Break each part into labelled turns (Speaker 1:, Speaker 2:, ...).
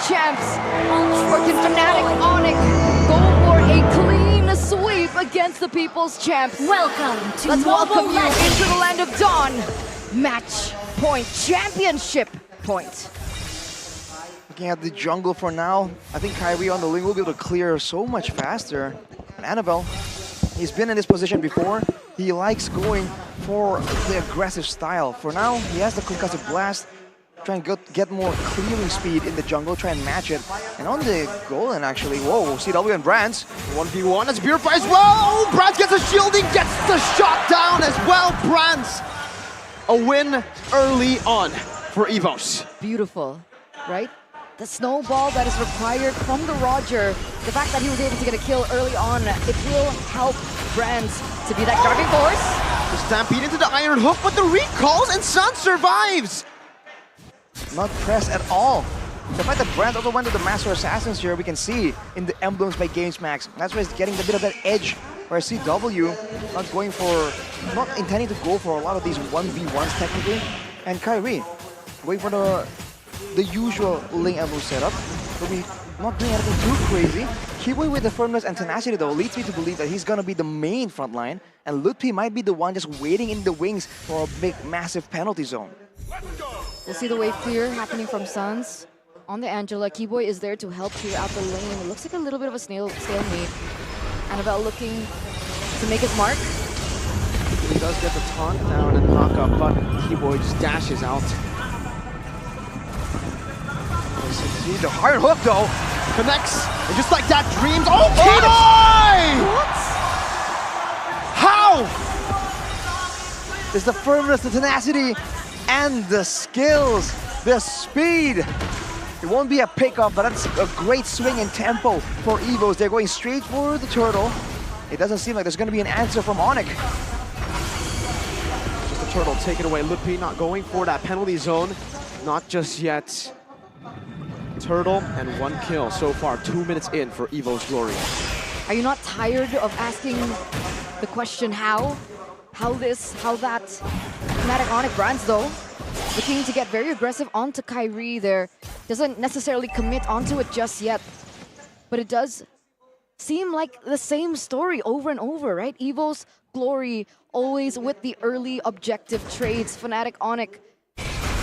Speaker 1: champs. Freaking Fnatic Onic go for a clean sweep against the people's champs.
Speaker 2: Welcome to
Speaker 1: Let's welcome you
Speaker 2: MOBA
Speaker 1: into the land of dawn. Match point, championship point.
Speaker 3: Looking at the jungle for now, I think Kyrie on the lane will be able to clear so much faster. And Annabelle, he's been in this position before. He likes going for the aggressive style. For now, he has the concussive blast. Try and get more clearing speed in the jungle, try and match it. And on the golden actually, whoa, CW and Brands.
Speaker 4: 1v1, that's Purify as well! Oh, Brands gets a shielding, gets the shot down as well, Brands! A win early on for Evos.
Speaker 1: Beautiful, right? The snowball that is required from the Roger, the fact that he was able to get a kill early on, it will help Brands to be that driving force.
Speaker 4: The stampede into the Iron Hook, but the recalls and Sun survives!
Speaker 3: Not pressed at all. The fact that Brands also went to the Master Assassins here, we can see in the emblems by Games Max. That's why he's getting a bit of that edge, where CW not intending to go for a lot of these 1v1s technically. And Kyrie, wait for the usual Ling emblem setup. But we not doing anything too crazy. Kiboy with the firmness and tenacity though leads me to believe that he's gonna be the main front line, and Lutpi might be the one just waiting in the wings for a big, massive penalty zone.
Speaker 1: We'll see the wave clear happening from Suns. On the Angela, Kiboy is there to help clear out the lane. It looks like a little bit of a stalemate. Annabelle looking to make his mark.
Speaker 4: He does get the taunt down and knock up, but Kiboy just dashes out.
Speaker 3: See the Iron Hook though.
Speaker 4: Connects, and just like that, Dreams. Oh, Kiboy!
Speaker 1: What?
Speaker 3: How? It's the firmness, the tenacity, and the skills, the speed. It won't be a pickup, but that's a great swing in tempo for Evos. They're going straight for the turtle. It doesn't seem like there's going to be an answer from Onic.
Speaker 4: Just the turtle, take it away. Lutpi not going for that penalty zone. Not just yet. Turtle and 1 kill so far, 2 minutes in for Evos Glory.
Speaker 1: Are you not tired of asking the question how? How this, how that? Fnatic Onic Brands though, looking to get very aggressive onto Kyrie there. Doesn't necessarily commit onto it just yet, but it does seem like the same story over and over, right? Evos Glory always with the early objective trades. Fnatic Onic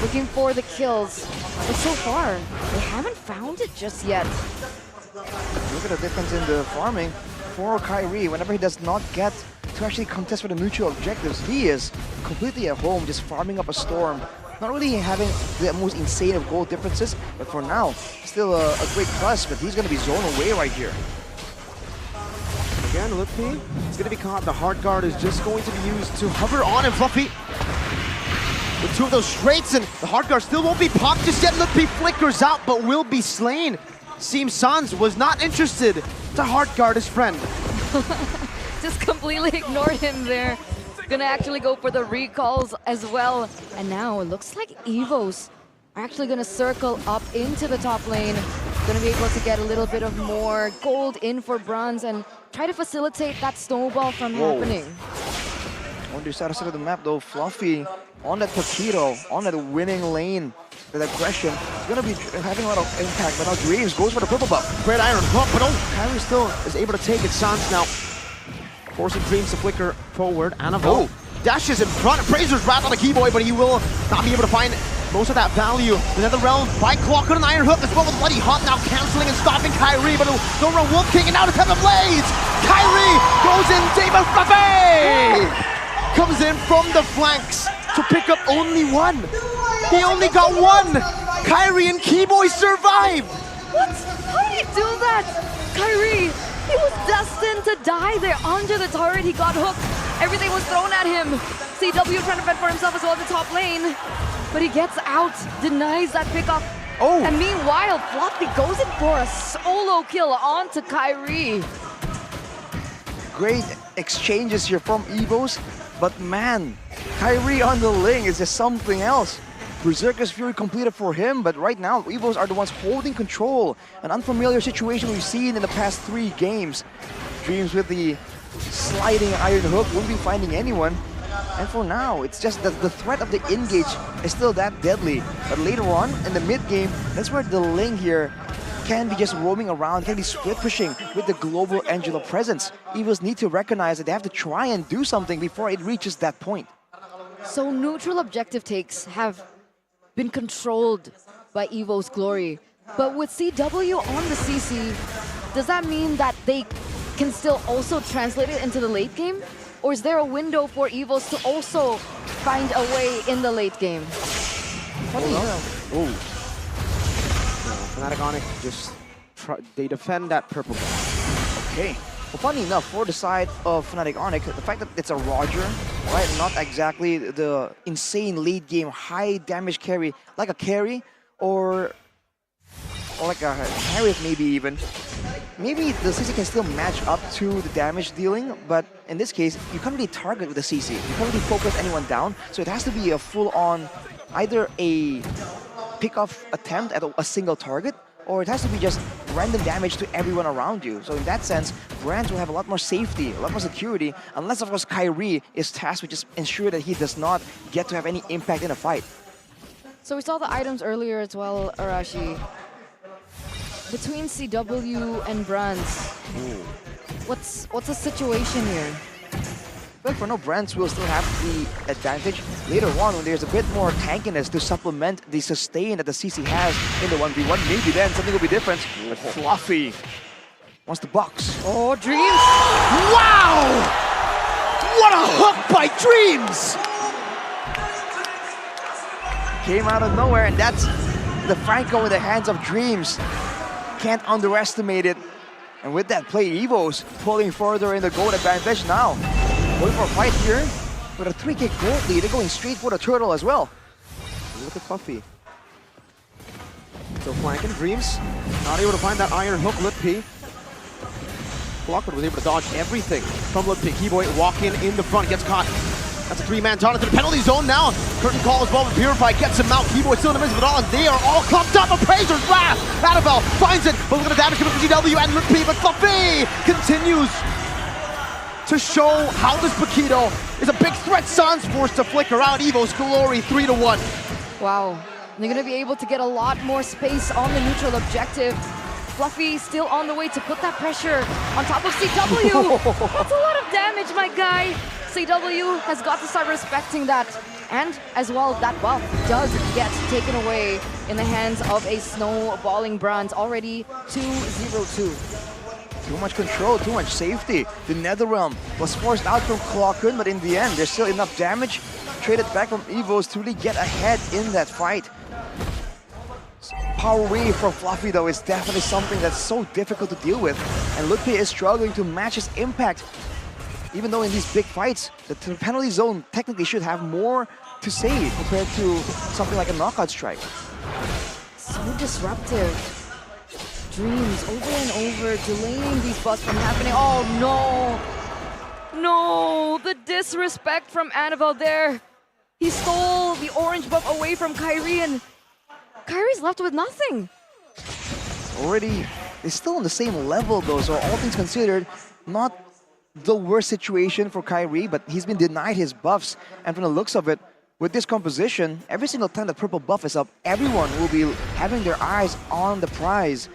Speaker 1: looking for the kills, but so far they haven't found it just yet.
Speaker 3: Look at the difference in the farming for Kyrie. Whenever he does not get to actually contest for the mutual objectives, he is completely at home, just farming up a storm. Not really having the most insane of goal differences, but for now, still a great plus, but he's going to be zoned away right here.
Speaker 4: Again, Lutpi is going to be caught. The hard guard is just going to be used to hover on him. Fluffy with 2 of those straights, and the hard guard still won't be popped just yet. Lutpi flickers out, but will be slain. Seems Sans was not interested to hard guard his friend.
Speaker 1: Just completely ignored him there. Gonna actually go for the recalls as well. And now it looks like Evos are actually gonna circle up into the top lane. Gonna be able to get a little bit of more gold in for bronze and try to facilitate that snowball from happening.
Speaker 3: On the other side of the map though, Fluffy on that Paquito, on that winning lane, that aggression, is going to be having a lot of impact, but now Dreams goes for the purple buff.
Speaker 4: Great Iron Hook, but oh, Kyrie still is able to take it. Sans now forcing Dreams to flicker forward. Annabelle dashes in front. Appraiser's wrath on the Kiboy, but he will not be able to find most of that value. The Netherrealm by clock on an Iron Hook as well with Bloody Hot now canceling and stopping Kyrie, but go around Wolf King and now to Temple Blaze. Kyrie goes in, David Fluffy comes in from the flanks to pick up only 1. He only got 1. Kyrie and Kiboy survived.
Speaker 1: What? How did he do that? Kyrie, he was destined to die there under the turret. He got hooked. Everything was thrown at him. CW trying to fend for himself as well in the top lane. But he gets out, denies that pickup.
Speaker 3: Oh!
Speaker 1: And meanwhile, Fluffy goes in for a solo kill onto Kyrie.
Speaker 3: Great exchanges here from Evos, but man, Kyrie on the lane is just something else. Berserker's Fury completed for him, but right now, Evos are the ones holding control. An unfamiliar situation we've seen in the past 3 games. Dreams with the sliding Iron Hook, won't be finding anyone. And for now, it's just that the threat of the engage is still that deadly. But later on, in the mid-game, that's where the Ling here can be just roaming around, can be split pushing with the global Angela presence. Evos need to recognize that they have to try and do something before it reaches that point.
Speaker 1: So neutral objective takes have been controlled by Evo's Glory. But with CW on the CC, does that mean that they can still also translate it into the late game? Or is there a window for Evos to also find a way in the late game?
Speaker 4: Oh. Fnatic Onic just they defend that purple ball.
Speaker 3: Okay. Well, funny enough, for the side of Fnatic Onic, the fact that it's a Roger, right, not exactly the insane late game high damage carry, like a carry or like a Harriet maybe even. Maybe the CC can still match up to the damage dealing, but in this case, you can't really target with the CC. You can't really focus anyone down, so it has to be a full-on, either a pick-off attempt at a single target, or it has to be just random damage to everyone around you. So in that sense, brands will have a lot more safety, a lot more security, unless of course Kyrie is tasked with just ensure that he does not get to have any impact in a fight.
Speaker 1: So we saw the items earlier as well, Arashi. Between CW and Brands, what's the situation here?
Speaker 3: Well, for now, Brands will still have the advantage later on when there's a bit more tankiness to supplement the sustain that the CC has in the 1v1. Maybe then something will be different. But Fluffy wants to box.
Speaker 1: Oh, Dreams!
Speaker 4: Wow! What a hook by Dreams!
Speaker 3: Came out of nowhere, and that's the Franco in the hands of Dreams. Can't underestimate it. And with that play, Evos pulling further in the gold advantage now. Going for a fight here with a 3k gold lead. They're going straight for the turtle as well.
Speaker 4: Look at Fluffy. Still flanking. Dreams not able to find that iron hook. Litpi. Lockwood was able to dodge everything from Litpi. Keyboy walking in the front, gets caught. That's a three-man Jonathan. The penalty zone now. Curtain call as well. Purify gets him out. Keyboy still in the midst of it all, and they are all clumped up. Appraiser's wrath. Annabelle finds it, but look at the damage coming from GW and Litpi. But Fluffy continues to show how this Paquito is a big threat. Sans forced to flicker out. Evo's Glory 3-1.
Speaker 1: Wow, they're gonna be able to get a lot more space on the neutral objective. Fluffy still on the way to put that pressure on top of CW. That's a lot of damage, my guy. CW has got to start respecting that. And as well, that buff does get taken away in the hands of a snowballing Brands, already 2-0-2.
Speaker 3: Too much control, too much safety. The Netherrealm was forced out from Clockun, but in the end, there's still enough damage traded back from Evos to really get ahead in that fight. Power wave from Fluffy, though, is definitely something that's so difficult to deal with. And Ludwig is struggling to match his impact. Even though in these big fights, the penalty zone technically should have more to say compared to something like a knockout strike.
Speaker 1: So disruptive. Dreams over and over, delaying these busts from happening. Oh no! No! The disrespect from Annabelle there. He stole the orange buff away from Kyrie, and Kyrie's left with nothing.
Speaker 3: Already, they're still on the same level though, so all things considered, not the worst situation for Kyrie, but he's been denied his buffs. And from the looks of it, with this composition, every single time the purple buff is up, everyone will be having their eyes on the prize.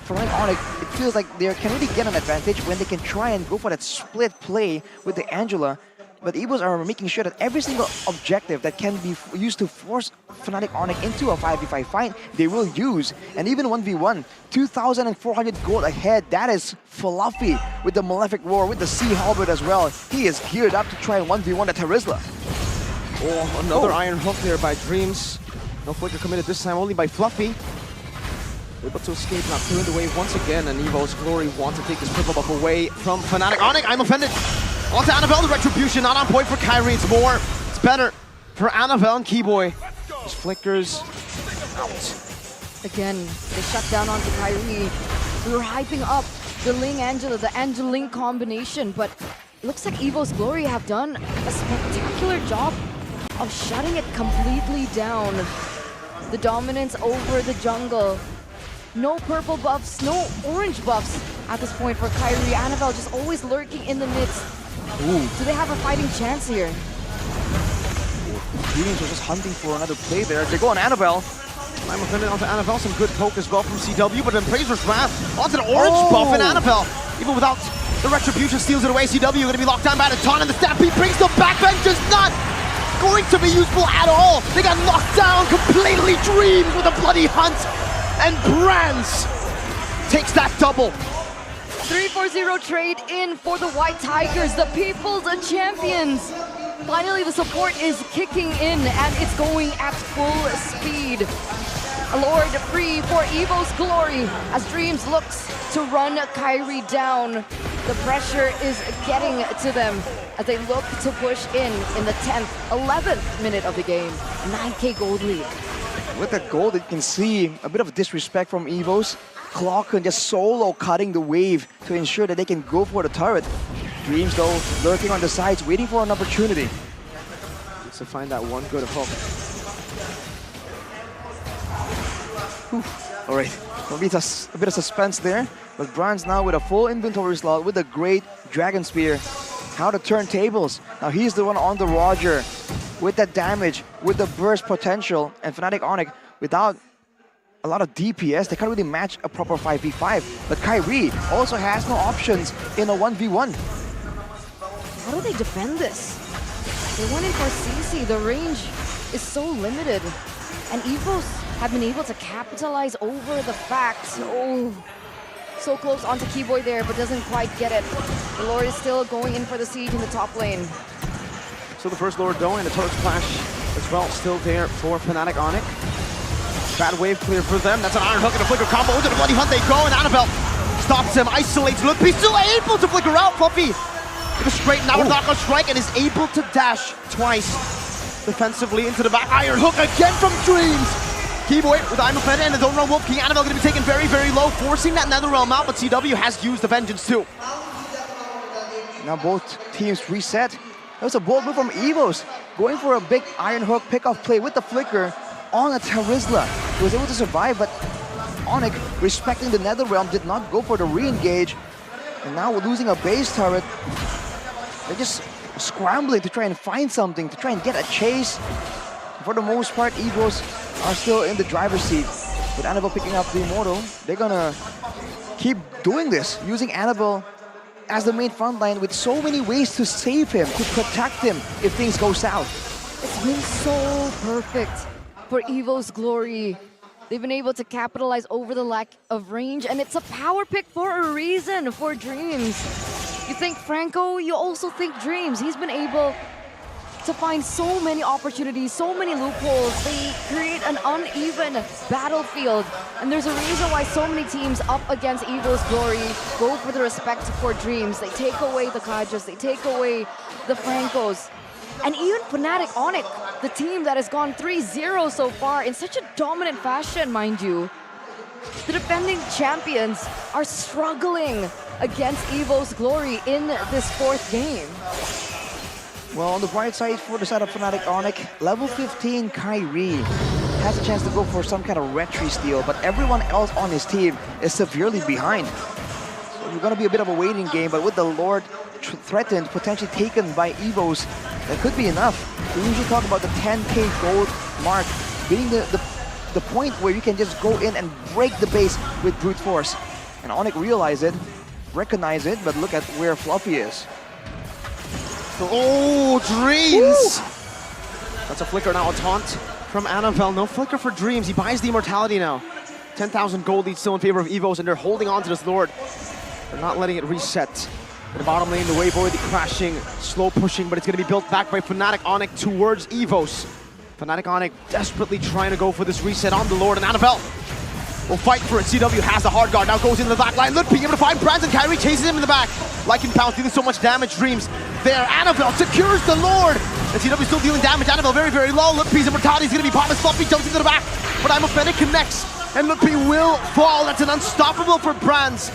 Speaker 3: For Onic, it feels like they can really get an advantage when they can try and go for that split play with the Angela. But Evos are making sure that every single objective that can be used to force Fnatic Onic into a 5v5 fight, they will use. And even 1v1, 2,400 gold ahead, that is Fluffy with the Malefic Roar, with the Sea Halberd as well. He is geared up to try and 1v1 the Terizla.
Speaker 4: Oh, another iron hook there by Dreams. No flicker committed this time, only by Fluffy. Able to escape, not clearing the wave once again, and Evo's Glory wants to take this purple buff away from Fnatic Onic. I'm offended. On to Annabelle, the retribution, not on point for Kyrie. It's better for Annabelle and Keyboy. Just flickers out.
Speaker 1: Again, they shut down onto Kyrie. We were hyping up the Ling Angela, the Angel-Ling combination, but it looks like Evo's Glory have done a spectacular job of shutting it completely down. The dominance over the jungle. No purple buffs, no orange buffs at this point for Kyrie. Annabelle just always lurking in the midst.
Speaker 3: Ooh.
Speaker 1: Do they have a fighting chance here?
Speaker 3: Dreams was just hunting for another play there. They go on Annabelle.
Speaker 4: I'm offended onto Annabelle, some good poke as well from CW, but then Prazer's Wrath onto the orange buff, and Annabelle, even without the Retribution, steals it away. CW going to be locked down by the taunt, and the Stampede brings the backbench, just not going to be useful at all. They got knocked down completely. Dreams with a bloody hunt, and Brands takes that double.
Speaker 1: 3-4-0 trade in for the White Tigers, the People's Champions. Finally, the support is kicking in, and it's going at full speed. Lord free for Evos Glory as Dreams looks to run Kyrie down. The pressure is getting to them as they look to push in the 10th, 11th minute of the game. 9K gold lead.
Speaker 3: With that gold, you can see a bit of disrespect from Evos. Clocken just solo cutting the wave to ensure that they can go for the turret. Dreams, though, lurking on the sides, waiting for an opportunity.
Speaker 4: Needs to find that one good hook.
Speaker 3: All right, maybe it's a bit of suspense there, but Brands now with a full inventory slot with a great Dragon Spear. How to turn tables. Now he's the one on the Roger with that damage, with the burst potential, and Fnatic Onic without a lot of DPS, they can't really match a proper 5v5. But Kyrie also has no options in a 1v1.
Speaker 1: How do they defend this? They went in for CC. The range is so limited. And Evos have been able to capitalize over the fact. Oh, so close onto Keyboy there, but doesn't quite get it. The Lord is still going in for the siege in the top lane.
Speaker 4: So the first Lord going, the turret splash as well, still there for Fnatic Onic. Bad wave clear for them. That's an Iron Hook and a Flicker combo. Into the bloody hunt they go, and Annabelle stops him, isolates Lupi, still able to flicker out. Fluffy with a straight knockout strike and is able to dash twice defensively into the back. Iron Hook again from Dreams. Keyboy with I'm offended and his own run Wolf King. Annabelle going to be taken very, very low, forcing that Netherrealm out, but CW has used the Vengeance too.
Speaker 3: Now both teams reset. That was a bold move from Evos, going for a big Iron Hook pickoff play with the Flicker on a Terizla. He was able to survive, but Onic, respecting the Netherrealm, did not go for the re-engage. And now we're losing a base turret. They're just scrambling to try and find something, to try and get a chase. For the most part, Evos are still in the driver's seat. With Annabelle picking up the Immortal, they're gonna keep doing this, using Annabelle as the main front line with so many ways to save him, to protect him if things go south.
Speaker 1: It's been so perfect for Evos Glory. They've been able to capitalize over the lack of range, and it's a power pick for a reason for Dreams. You think Franco, you also think Dreams. He's been able to find so many opportunities, so many loopholes. They create an uneven battlefield, and there's a reason why so many teams up against Evos Glory go for the respect for Dreams. They take away the Kajas, they take away the Francos. And even Fnatic Onic, the team that has gone 3-0 so far in such a dominant fashion, mind you. The defending champions are struggling against Evos Glory in this fourth game.
Speaker 3: Well, on the bright side for the side of Fnatic Onic, level 15 Kyrie has a chance to go for some kind of retry steal, but everyone else on his team is severely behind. So it's going to be a bit of a waiting game, but with the Lord threatened, potentially taken by Evos, that could be enough. We usually talk about the 10K gold mark being the point where you can just go in and break the base with brute force. And Onic realize it, recognize it, but look at where Fluffy is.
Speaker 4: Oh, Dreams! Woo! That's a Flicker now, a taunt from Annabelle. No Flicker for Dreams. He buys the Immortality now. 10,000 gold lead still in favor of Evos, and they're holding on to this Lord. They're not letting it reset. In the bottom lane, the wave already crashing, slow pushing, but it's going to be built back by Fnatic Onic towards Evos. Fnatic Onic desperately trying to go for this reset on the Lord, and Annabelle will fight for it. CW has the hard guard, now goes into the back line. Ludwig able to find Brands, and Kyrie chases him in the back. Like in Pounce, dealing so much damage. Dreams there. Annabelle secures the Lord. And CW still dealing damage. Annabelle very, very low. Ludwig's immortality is going to be powerless. Fluffy jumps into the back, but I'm offended connects, and Ludwig will fall. That's an unstoppable for Brands.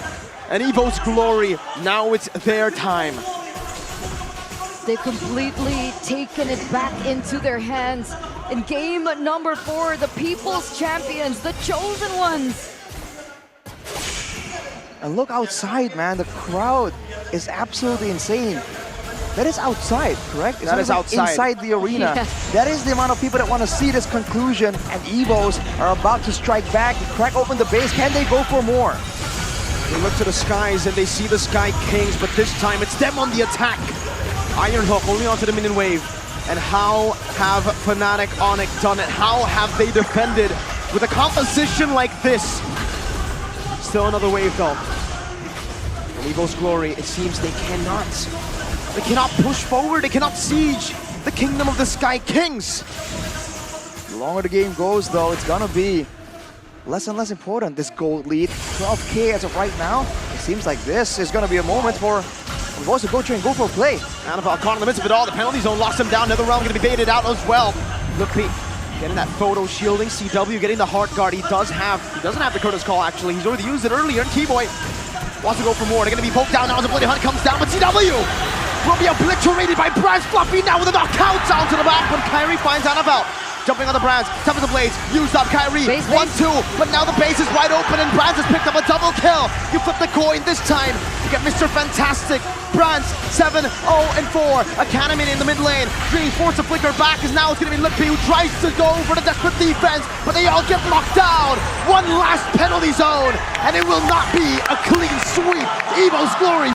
Speaker 4: And Evos Glory, now it's their time.
Speaker 1: They've completely taken it back into their hands. In game number 4, the People's Champions, the Chosen Ones.
Speaker 3: And look outside, man, the crowd is absolutely insane. That is outside, correct? It's
Speaker 4: That
Speaker 3: not
Speaker 4: is
Speaker 3: even
Speaker 4: outside.
Speaker 3: inside the arena.
Speaker 1: Yeah.
Speaker 3: That is the amount of people that want to see this conclusion, and Evos are about to strike back, crack open the base. Can they go for more?
Speaker 4: They look to the skies and they see the Sky Kings, but this time it's them on the attack. Iron Hook only onto the minion wave. And how have Fnatic Onic done it? How have they defended with a composition like this? Still another wave though. And Evos Glory, it seems they cannot push forward, they cannot siege the kingdom of the Sky Kings.
Speaker 3: The longer the game goes, though, it's gonna be less and less important. This gold lead, 12K as of right now. It seems like this is gonna be a moment for Evos to go try and go for a play.
Speaker 4: Anaval caught in the midst of it all. The penalty zone locks him down. Nether Realm going to be baited out as well. Lookpe getting that photo shielding. CW getting the heart guard. He doesn't have the Curtis call actually. He's already used it earlier. And Keyboy wants to go for more. They're going to be poked down now as the Bloody Hunt comes down. But CW will be obliterated by Brans. Fluffy now with a knockout down to the back. But Kyrie finds Anaval. Jumping on the Brans, top of the blades, used up Kyrie, 1-2, but now the base is wide open and Brans has picked up a double kill. You flip the coin this time, you get Mr. Fantastic. Brans, 7-0-4, Academy in the mid lane, Dream force to flicker back as now it's going to be Lookpe who tries to go for the desperate defense, but they all get locked down. One last penalty zone, and it will not be a clean sweep. Evos Glory